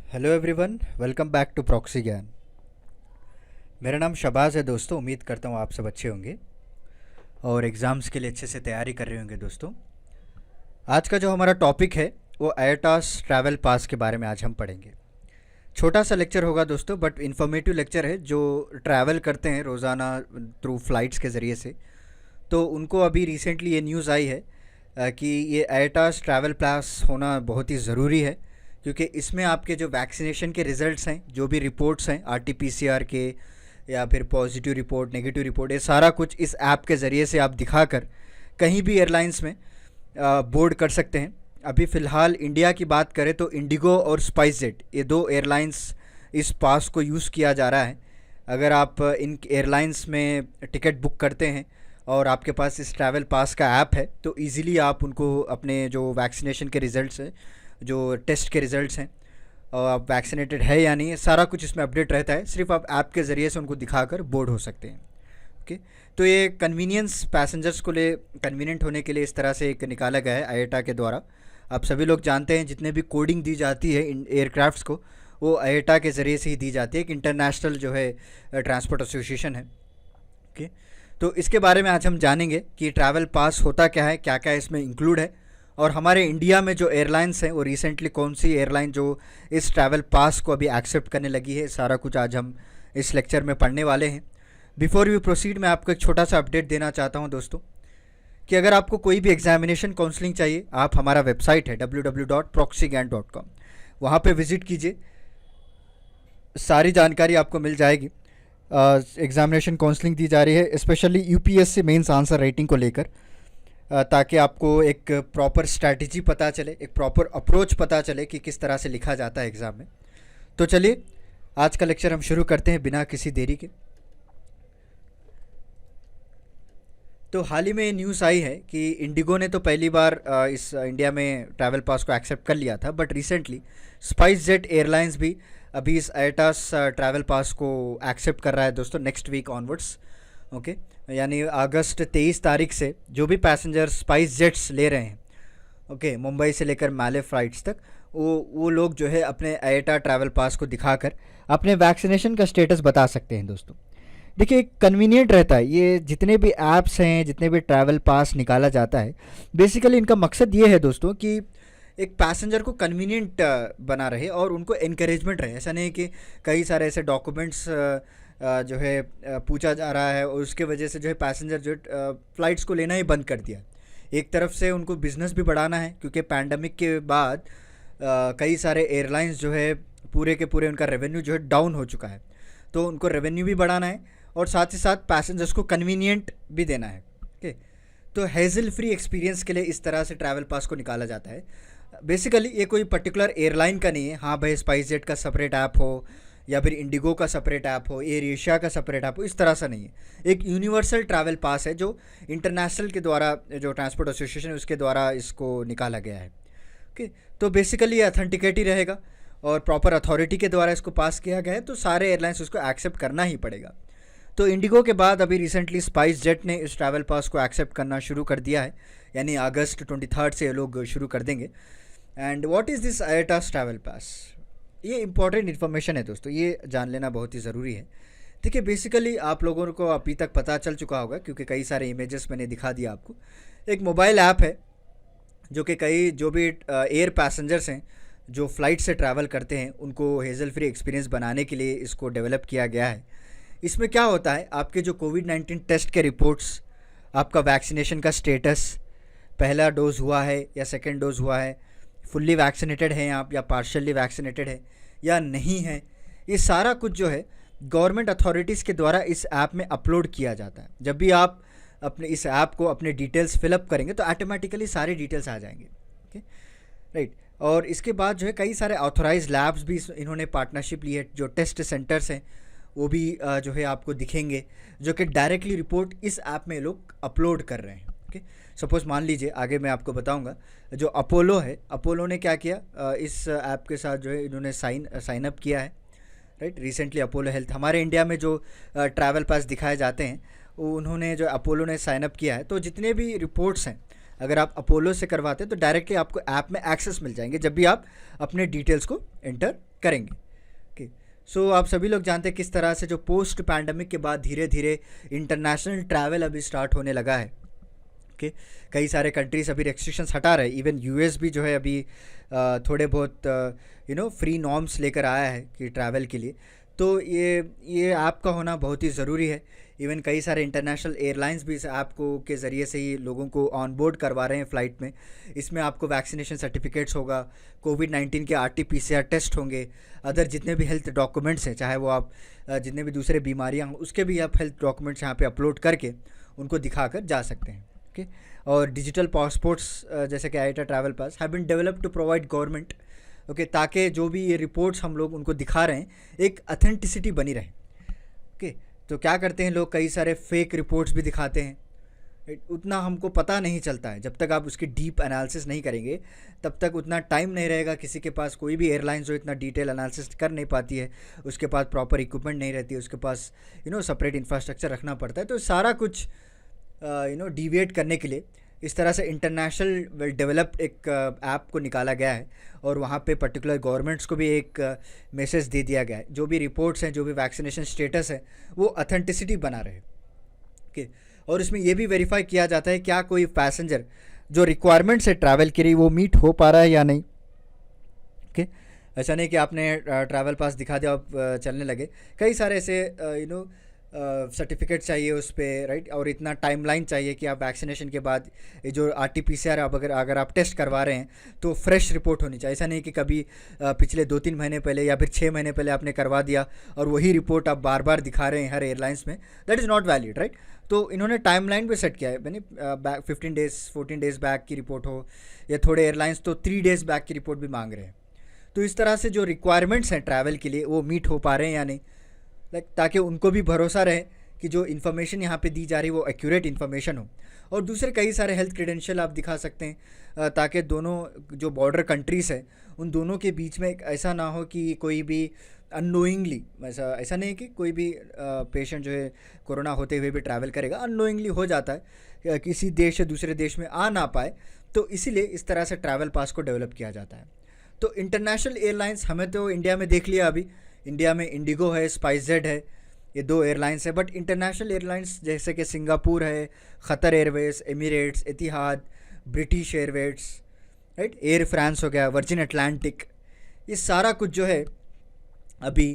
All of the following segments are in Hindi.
Hello everyone, welcome back to proxy Gyan. मेरा नाम शबाज़ है दोस्तों। उम्मीद करता हूँ आप सब अच्छे होंगे और एग्ज़ाम्स के लिए अच्छे से तैयारी कर रहे होंगे दोस्तों। आज का जो हमारा टॉपिक है वो आयोटास ट्रैवल पास के बारे में आज हम पढ़ेंगे। छोटा सा लेक्चर होगा दोस्तों, बट इन्फॉर्मेटिव लेक्चर है। जो ट्रैवल करते हैं रोज़ाना थ्रू फ्लाइट्स के ज़रिए से, तो उनको अभी रिसेंटली ये न्यूज़ आई है कि ये आयोटास ट्रैवल पास होना बहुत ही ज़रूरी है, क्योंकि इसमें आपके जो वैक्सीनेशन के रिज़ल्ट्स हैं, जो भी रिपोर्ट्स हैं आरटीपीसीआर के या फिर पॉजिटिव रिपोर्ट, नेगेटिव रिपोर्ट, ये सारा कुछ इस ऐप के ज़रिए से आप दिखाकर कहीं भी एयरलाइंस में बोर्ड कर सकते हैं। अभी फ़िलहाल इंडिया की बात करें तो इंडिगो और स्पाइसजेट, ये दो एयरलाइंस इस पास को यूज़ किया जा रहा है। अगर आप इन एयरलाइंस में टिकट बुक करते हैं और आपके पास इस ट्रैवल पास का ऐप है, तो इजीली आप उनको अपने जो वैक्सीनेशन के रिज़ल्ट्स हैं, जो टेस्ट के रिज़ल्ट्स हैं, और आप वैक्सीनेटेड है या नहीं, सारा कुछ इसमें अपडेट रहता है। सिर्फ आप ऐप के ज़रिए से उनको दिखाकर बोर्ड हो सकते हैं। ओके, तो ये कन्वीनियंस पैसेंजर्स को लिए कन्वीनियंट होने के लिए इस तरह से एक निकाला गया है आयोटा के द्वारा। आप सभी लोग जानते हैं जितने भी कोडिंग दी जाती है इन एयरक्राफ्ट्स को, वो आयोटा के ज़रिए से ही दी जाती है। एक इंटरनेशनल जो है ट्रांसपोर्ट एसोसिएशन है। ओके, तो इसके बारे में आज हम जानेंगे कि ट्रैवल पास होता क्या है, क्या क्या इसमें इंक्लूड है, और हमारे इंडिया में जो एयरलाइंस हैं वो रिसेंटली कौन सी एयरलाइन जो इस ट्रैवल पास को अभी एक्सेप्ट करने लगी है, सारा कुछ आज हम इस लेक्चर में पढ़ने वाले हैं। बिफोर वी प्रोसीड, मैं आपको एक छोटा सा अपडेट देना चाहता हूं दोस्तों, कि अगर आपको कोई भी एग्जामिनेशन काउंसलिंग चाहिए, आप हमारा वेबसाइट है www.proxygyan.com, वहाँ पे विज़िट कीजिए। सारी जानकारी आपको मिल जाएगी। एग्जामिनेशन काउंसलिंग दी जा रही है specially UPSC mains answer writing को लेकर, ताकि आपको एक प्रॉपर स्ट्रैटेजी पता चले, एक प्रॉपर अप्रोच पता चले कि किस तरह से लिखा जाता है एग्ज़ाम में। तो चलिए आज का लेक्चर हम शुरू करते हैं बिना किसी देरी के। तो हाल ही में ये न्यूज़ आई है कि इंडिगो ने तो पहली बार इस इंडिया में ट्रैवल पास को एक्सेप्ट कर लिया था, बट रिसेंटली स्पाइसजेट एयरलाइंस भी अभी इस आयोटास ट्रैवल पास को एक्सेप्ट कर रहा है दोस्तों, नेक्स्ट वीक ऑनवर्ड्स। ओके, यानी अगस्त 23 तारीख से जो भी पैसेंजर स्पाइस जेट्स ले रहे हैं, ओके, मुंबई से लेकर माले फ़्लाइट्स तक, वो लोग जो है अपने आयोटा ट्रैवल पास को दिखाकर अपने वैक्सीनेशन का स्टेटस बता सकते हैं दोस्तों। देखिए, कन्वीनियंट रहता है। ये जितने भी ऐप्स हैं, जितने भी ट्रैवल पास निकाला जाता है, बेसिकली इनका मकसद ये है दोस्तों कि एक पैसेंजर को कन्वीनियंट बना रहे और उनको इनकरेजमेंट रहे। ऐसा नहीं कि कई सारे ऐसे डॉक्यूमेंट्स जो है पूछा जा रहा है और उसके वजह से जो है पैसेंजर जो है फ़्लाइट्स को लेना ही बंद कर दिया। एक तरफ से उनको बिज़नेस भी बढ़ाना है, क्योंकि पैंडमिक के बाद कई सारे एयरलाइंस जो है पूरे के पूरे उनका रेवेन्यू जो है डाउन हो चुका है, तो उनको रेवेन्यू भी बढ़ाना है और साथ ही साथ पैसेंजर्स को कन्वीनियंट भी देना है। ओके, तो हेज़ल फ्री एक्सपीरियंस के लिए इस तरह से ट्रैवल पास को निकाला जाता है। बेसिकली ये कोई पर्टिकुलर एयरलाइन का नहीं है। हाँ भाई, स्पाइसजेट का सेपरेट ऐप हो या फिर इंडिगो का सेपरेट ऐप हो, एयर एशिया का सेपरेट ऐप हो, इस तरह से नहीं है। एक यूनिवर्सल ट्रैवल पास है जो इंटरनेशनल के द्वारा, जो ट्रांसपोर्ट एसोसिएशन है उसके द्वारा इसको निकाला गया है। ओके, तो बेसिकली ये अथेंटिकेट ही रहेगा और प्रॉपर अथॉरिटी के द्वारा इसको पास किया गया है, तो सारे एयरलाइंस उसको एक्सेप्ट करना ही पड़ेगा। तो इंडिगो के बाद अभी रिसेंटली स्पाइस जेट ने इस ट्रैवल पास को एक्सेप्ट करना शुरू कर दिया है, यानी अगस्त 23 से ये लोग शुरू कर देंगे। And what is this IATA's travel pass? ये इंपॉर्टेंट इन्फॉर्मेशन है दोस्तों, ये जान लेना बहुत ही ज़रूरी है। देखिए, बेसिकली आप लोगों को अभी तक पता चल चुका होगा, क्योंकि कई सारे इमेजेस मैंने दिखा दिया आपको। एक मोबाइल ऐप है जो कि कई जो भी एयर पैसेंजर्स हैं जो फ़्लाइट से ट्रैवल करते हैं, उनको हेज़ल फ्री एक्सपीरियंस बनाने के लिए इसको डेवलप किया गया है। इसमें क्या होता है, आपके जो कोविड-19 टेस्ट के रिपोर्ट्स, आपका वैक्सीनेशन का स्टेटस, पहला डोज़ हुआ है या सेकेंड डोज़ हुआ है, फुल्ली वैक्सीनेटेड हैं आप या पार्शियली वैक्सीनेटेड है या नहीं है, ये सारा कुछ जो है गवर्नमेंट अथॉरिटीज़ के द्वारा इस ऐप में अपलोड किया जाता है। जब भी आप अपने इस ऐप को अपने डिटेल्स फिलअप करेंगे तो ऑटोमेटिकली सारे डिटेल्स आ जाएंगे। Okay, right. और इसके बाद जो है कई सारे ऑथोराइज लैब्स भी इन्होंने पार्टनरशिप ली है, जो टेस्ट सेंटर्स हैं वो भी जो है आपको दिखेंगे, जो कि डायरेक्टली रिपोर्ट इस ऐप में लोग अपलोड कर रहे हैं। ओके, सपोज़ मान लीजिए, आगे मैं आपको बताऊंगा, जो अपोलो है, अपोलो ने क्या किया, इस ऐप के साथ जो है इन्होंने साइन अप किया है, राइट। रिसेंटली अपोलो हेल्थ, हमारे इंडिया में जो ट्रैवल पास दिखाए जाते हैं, उन्होंने जो अपोलो ने साइन अप किया है, तो जितने भी रिपोर्ट्स हैं अगर आप अपोलो से करवाते हैं तो डायरेक्टली आपको ऐप में एक्सेस मिल जाएंगे जब भी आप अपने डिटेल्स को एंटर करेंगे। ओके, सो आप सभी लोग जानते हैं किस तरह से जो पोस्ट पैंडमिक के बाद धीरे धीरे इंटरनेशनल ट्रैवल अभी स्टार्ट होने लगा है। ओके, कई सारे कंट्रीज़ अभी रेस्ट्रिक्शंस हटा रहे हैं, इवन यूएस भी जो है अभी थोड़े बहुत फ्री नॉर्म्स लेकर आया है कि ट्रैवल के लिए। तो ये ऐप का होना बहुत ही ज़रूरी है। इवन कई सारे इंटरनेशनल एयरलाइंस भी इस ऐप को के ज़रिए से ही लोगों को ऑन बोर्ड करवा रहे हैं फ़्लाइट में। इसमें आपको वैक्सीनेशन सर्टिफिकेट्स होगा, कोविड-19 के RT-PCR टेस्ट होंगे, अदर जितने भी हेल्थ डॉक्यूमेंट्स हैं, चाहे वो आप जितने भी दूसरे बीमारियां हों उसके भी आप हेल्थ डॉक्यूमेंट्स यहाँ पे अपलोड करके उनको दिखाकर जा सकते हैं। ओके, और डिजिटल पासपोर्ट्स जैसे कि IATA travel pass have been developed to provide government, okay, ताकि जो भी ये रिपोर्ट्स हम लोग उनको दिखा रहे हैं एक अथेंटिसिटी बनी रहे। ओके, तो क्या करते हैं लोग, कई सारे फेक रिपोर्ट्स भी दिखाते हैं। उतना हमको पता नहीं चलता है, जब तक आप उसकी डीप एनालिसिस नहीं करेंगे तब तक उतना टाइम नहीं रहेगा किसी के पास। कोई भी एयरलाइंस जो इतना डिटेल एनालिसिस कर नहीं पाती है, उसके पास प्रॉपर इक्विपमेंट नहीं रहती है, उसके पास सेपरेट इंफ्रास्ट्रक्चर रखना पड़ता है। तो सारा कुछ डिविएट करने के लिए इस तरह से इंटरनेशनल वेल डेवलप्ड एक ऐप को निकाला गया है और वहाँ पे पर्टिकुलर गवर्नमेंट्स को भी एक मैसेज दे दिया गया है, जो भी रिपोर्ट्स हैं, जो भी वैक्सीनेशन स्टेटस है, वो अथेंटिसिटी बना रहे। ओके, और इसमें ये भी वेरीफाई किया जाता है क्या कोई पैसेंजर जो रिक्वायरमेंट्स है ट्रैवल के लिए वो मीट हो पा रहा है या नहीं। ओके, ऐसा नहीं कि आपने ट्रैवल पास दिखा दिया आप चलने लगे। कई सारे ऐसे सर्टिफिकेट चाहिए उस पर, राइट, और इतना टाइमलाइन चाहिए कि आप वैक्सीनेशन के बाद ये जो RT-PCR आप अगर आप टेस्ट करवा रहे हैं तो फ्रेश रिपोर्ट होनी चाहिए। ऐसा नहीं कि कभी पिछले 2-3 महीने पहले या फिर 6 महीने पहले आपने करवा दिया और वही रिपोर्ट आप बार बार दिखा रहे हैं हर एयरलाइंस में, that is not valid, right. तो इन्होंने टाइमलाइन भी सेट किया है, यानी 15 डेज़ 14 डेज़ बैक की रिपोर्ट हो, या थोड़े एयरलाइंस तो 3 डेज़ बैक की रिपोर्ट भी मांग रहे हैं। तो इस तरह से जो रिक्वायरमेंट्स हैं ट्रैवल के लिए वो मीट हो पा रहे हैं या नहीं, ताकि उनको भी भरोसा रहे कि जो इन्फॉर्मेशन यहाँ पे दी जा रही है वो एक्यूरेट इन्फॉर्मेशन हो। और दूसरे कई सारे हेल्थ क्रेडेंशियल आप दिखा सकते हैं ताकि दोनों जो बॉर्डर कंट्रीज़ है उन दोनों के बीच में ऐसा ना हो कि कोई भी अननोइंगली, ऐसा नहीं कि कोई भी पेशेंट जो है कोरोना होते हुए भी ट्रैवल करेगा, अननोइंगली हो जाता है, किसी देश से दूसरे देश में आ ना पाए, तो इसीलिए इस तरह से ट्रैवल पास को डेवलप किया जाता है। तो इंटरनेशनल एयरलाइंस हमें तो इंडिया में देख लिया, अभी इंडिया में इंडिगो है, स्पाइसजेट है, ये 2 एयरलाइंस है। बट इंटरनेशनल एयरलाइंस जैसे कि सिंगापुर है, Qatar Airways, Emirates, Etihad, British Airways, right, Air France हो गया, वर्जिन अटलांटिक, ये सारा कुछ जो है अभी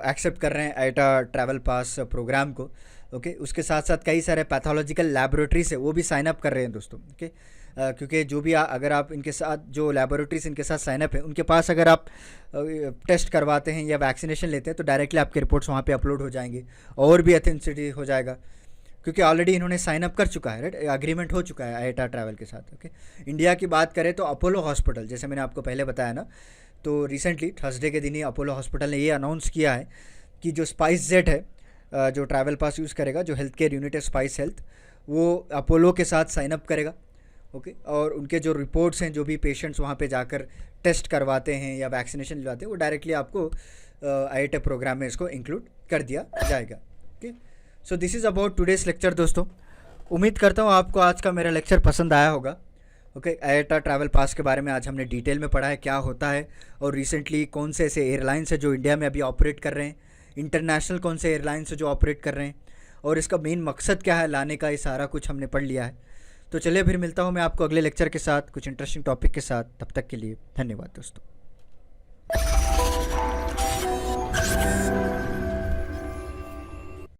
एक्सेप्ट कर रहे हैं आईटा ट्रैवल पास प्रोग्राम को। ओके, उसके साथ साथ कई सारे पैथोलॉजिकल लैबोरेटरीज है वो भी साइन अप कर रहे हैं दोस्तों। ओके, क्योंकि जो भी अगर आप इनके साथ जो लैबोरेटरीज इनके साथ साइन अप है उनके पास अगर आप टेस्ट करवाते हैं या वैक्सीनेशन लेते हैं तो डायरेक्टली आपके रिपोर्ट्स वहाँ पे अपलोड हो जाएंगे और भी अथेंटिसिटी हो जाएगा, क्योंकि ऑलरेडी इन्होंने साइन अप कर चुका है, राइट, एग्रीमेंट हो चुका है आईटा ट्रैवल के साथ। ओके, इंडिया की बात करें तो अपोलो हॉस्पिटल, जैसे मैंने आपको पहले बताया ना, तो रिसेंटली थर्सडे के दिन ही अपोलो हॉस्पिटल ने ये अनाउंस किया है कि जो स्पाइसजेट है जो ट्रैवल पास यूज़ करेगा, जो हेल्थ केयर यूनिट है स्पाइस हेल्थ, वो अपोलो के साथ साइन अप करेगा। ओके, और उनके जो रिपोर्ट्स हैं, जो भी पेशेंट्स वहाँ पे जाकर टेस्ट करवाते हैं या वैक्सीनेशन दिलवाते हैं, वो डायरेक्टली आपको आईटा प्रोग्राम में इसको इंक्लूड कर दिया जाएगा। Okay, so this is about today's lecture दोस्तों। उम्मीद करता हूँ आपको आज का मेरा लेक्चर पसंद आया होगा। ओके, आईटा ट्रैवल पास के बारे में आज हमने डिटेल में पढ़ा है क्या होता है, और रिसेंटली कौन से ऐसे एयरलाइंस है जो इंडिया में अभी ऑपरेट कर रहे हैं, इंटरनेशनल कौन से एयरलाइंस है जो ऑपरेट कर रहे हैं, और इसका मेन मकसद क्या है लाने का, ये सारा कुछ हमने पढ़ लिया है। तो चलिए फिर मिलता हूँ मैं आपको अगले लेक्चर के साथ कुछ इंटरेस्टिंग टॉपिक के साथ। तब तक के लिए धन्यवाद दोस्तों।